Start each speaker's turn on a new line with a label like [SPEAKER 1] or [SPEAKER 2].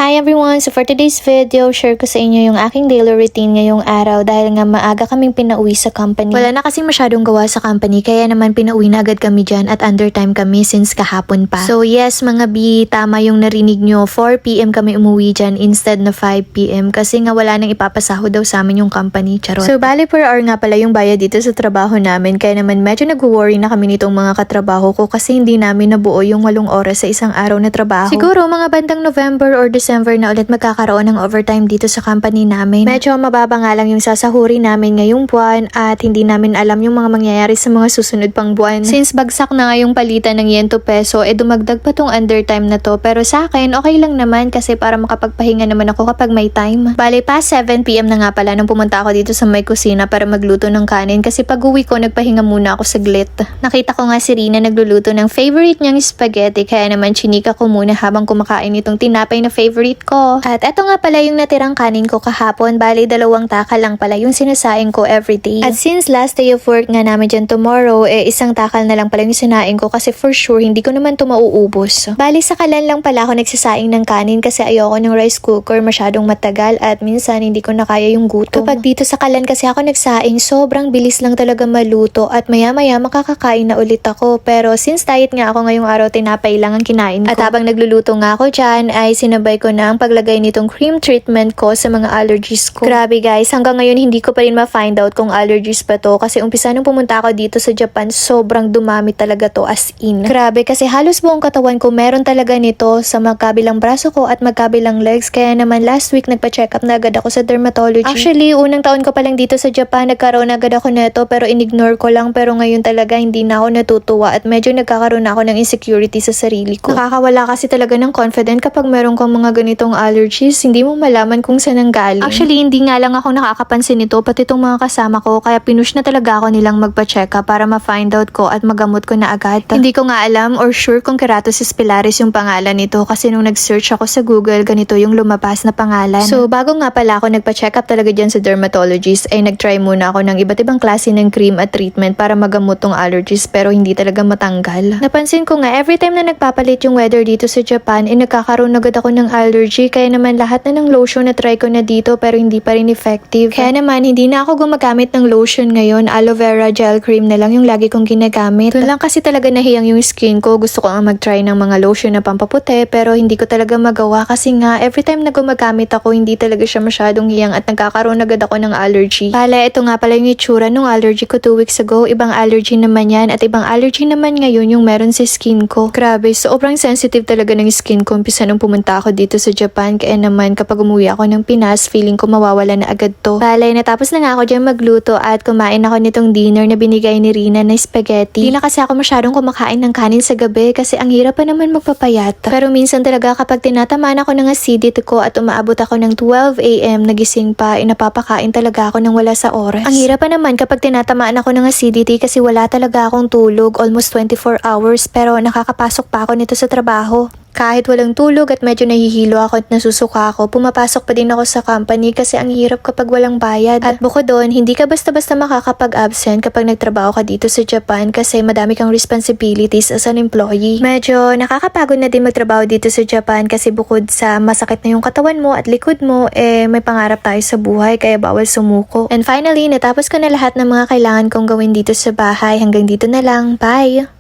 [SPEAKER 1] Hi everyone! So for today's video, share ko sa inyo yung aking daily routine ngayong araw dahil nga maaga kaming pinauwi sa company. Wala na kasing masyadong gawa sa company kaya naman pinauwi na agad kami dyan at undertime kami since kahapon pa. So yes mga B, tama yung narinig nyo, 4 PM kami umuwi dyan instead na 5 PM kasi nga wala nang ipapasahod daw sa amin yung company. Charot. So bali per hour nga pala yung bayad dito sa trabaho namin kaya naman medyo nag-worry na kami nitong mga katrabaho ko kasi hindi namin nabuo yung 8 oras sa isang araw na trabaho. Siguro mga bandang November or December na ulit magkakaroon ng overtime dito sa company namin. Medyo mababa nga lang yung sasahuri namin ngayong buwan at hindi namin alam yung mga mangyayari sa mga susunod pang buwan. Since bagsak na nga yung palitan ng yen to peso, dumagdag pa tong undertime na to. Pero sa akin, okay lang naman kasi para makapagpahinga naman ako kapag may time. Bale, past 7 PM na nga pala nung pumunta ako dito sa may kusina para magluto ng kanin kasi pag uwi ko, nagpahinga muna ako saglit. Nakita ko nga si Rina nagluluto ng favorite niyang spaghetti kaya naman chinika ko muna habang kumakain itong tinapay na favorite ko. At eto nga pala yung natirang kanin ko kahapon. Bali, 2 takal lang pala yung sinasaing ko everyday. At since last day of work nga namin dyan tomorrow, 1 takal na lang pala yung sinaing ko kasi for sure hindi ko naman to mauubos. Bali, sa kalan lang pala ako nagsasaing ng kanin kasi ayoko ng rice cooker masyadong matagal at minsan hindi ko na kaya yung gutom. Kapag dito sa kalan kasi ako nagsaing, sobrang bilis lang talaga maluto at maya-maya makakakain na ulit ako. Pero since diet nga ako ngayong araw, tinapay lang ang kinain ko. At habang nagluluto nga ako dyan, ay sinabay ko na ang paglagay nitong cream treatment ko sa mga allergies ko. Grabe guys, hanggang ngayon hindi ko pa rin ma-find out kung allergies pa to kasi umpisa nung pumunta ako dito sa Japan, sobrang dumami talaga to as in. Grabe kasi halos buong katawan ko meron talaga nito sa magkabilang braso ko at magkabilang legs kaya naman last week nagpa-check up na agad ako sa dermatology. Actually, unang taon ko pa lang dito sa Japan, nagkaroon agad ako neto pero inignore ko lang pero ngayon talaga hindi na ako natutuwa at medyo nagkakaroon na ako ng insecurity sa sarili ko. Nakakawala kasi talaga ng confident kapag meron kang mga ganitong allergies, hindi mo malaman kung saan ang galing. Actually, hindi nga lang ako nakakapansin nito, pati itong mga kasama ko, kaya pinush na talaga ako nilang magpa-check up para ma-find out ko at magamot ko na agad. Hindi ko nga alam or sure kung keratosis pilaris yung pangalan nito kasi nung nag-search ako sa Google, ganito yung lumabas na pangalan. So, bago nga pala ako nagpa-check up talaga dyan sa dermatologist, ay nag-try muna ako ng iba't ibang klase ng cream at treatment para magamot tong allergies pero hindi talaga matanggal. Napansin ko nga, every time na nagpapalit yung weather dito sa Japan, nagkakaroon agad ako ng allergy kaya naman lahat na ng lotion na try ko na dito pero hindi pa rin effective. Kaya naman hindi na ako gumagamit ng lotion ngayon, aloe vera gel cream na lang yung lagi kong ginagamit. Doon lang kasi talaga nahiyang yung skin ko, gusto ko ang mag-try ng mga lotion na pampaputi pero hindi ko talaga magawa kasi nga every time na gumagamit ako hindi talaga siya masyadong hiyang at nagkakaroon agad ako ng allergy. Pala, ito nga pala yung itsura nung allergy ko 2 weeks ago, ibang allergy naman yan at ibang allergy naman ngayon yung meron sa skin ko. Grabe, sobrang sensitive talaga ng skin ko umpisa nung pumunta ako dito sa Japan kaya naman kapag umuwi ako ng Pinas, feeling ko mawawala na agad to. Balay, natapos na nga ako dyan magluto at kumain ako nitong dinner na binigay ni Rina na spaghetti. Di na kasi ako masyadong kumakain ng kanin sa gabi kasi ang hirap pa naman magpapayat. Pero minsan talaga kapag tinatamaan ako ng acidity ko at umaabot ako ng 12 AM nagising pa, napapakain talaga ako ng wala sa oras. Ang hirap pa naman kapag tinatamaan ako ng acidity kasi wala talaga akong tulog, almost 24 hours pero nakakapasok pa ako nito sa trabaho. Kahit walang tulog at medyo nahihilo ako at nasusuka ako, pumapasok pa din ako sa company kasi ang hirap kapag walang bayad. At bukod doon, hindi ka basta-basta makakapag-absent kapag nagtrabaho ka dito sa Japan kasi madami kang responsibilities as an employee. Medyo nakakapagod na din magtrabaho dito sa Japan kasi bukod sa masakit na yung katawan mo at likod mo, may pangarap tayo sa buhay kaya bawal sumuko. And finally, natapos ko na lahat ng mga kailangan kong gawin dito sa bahay. Hanggang dito na lang. Bye!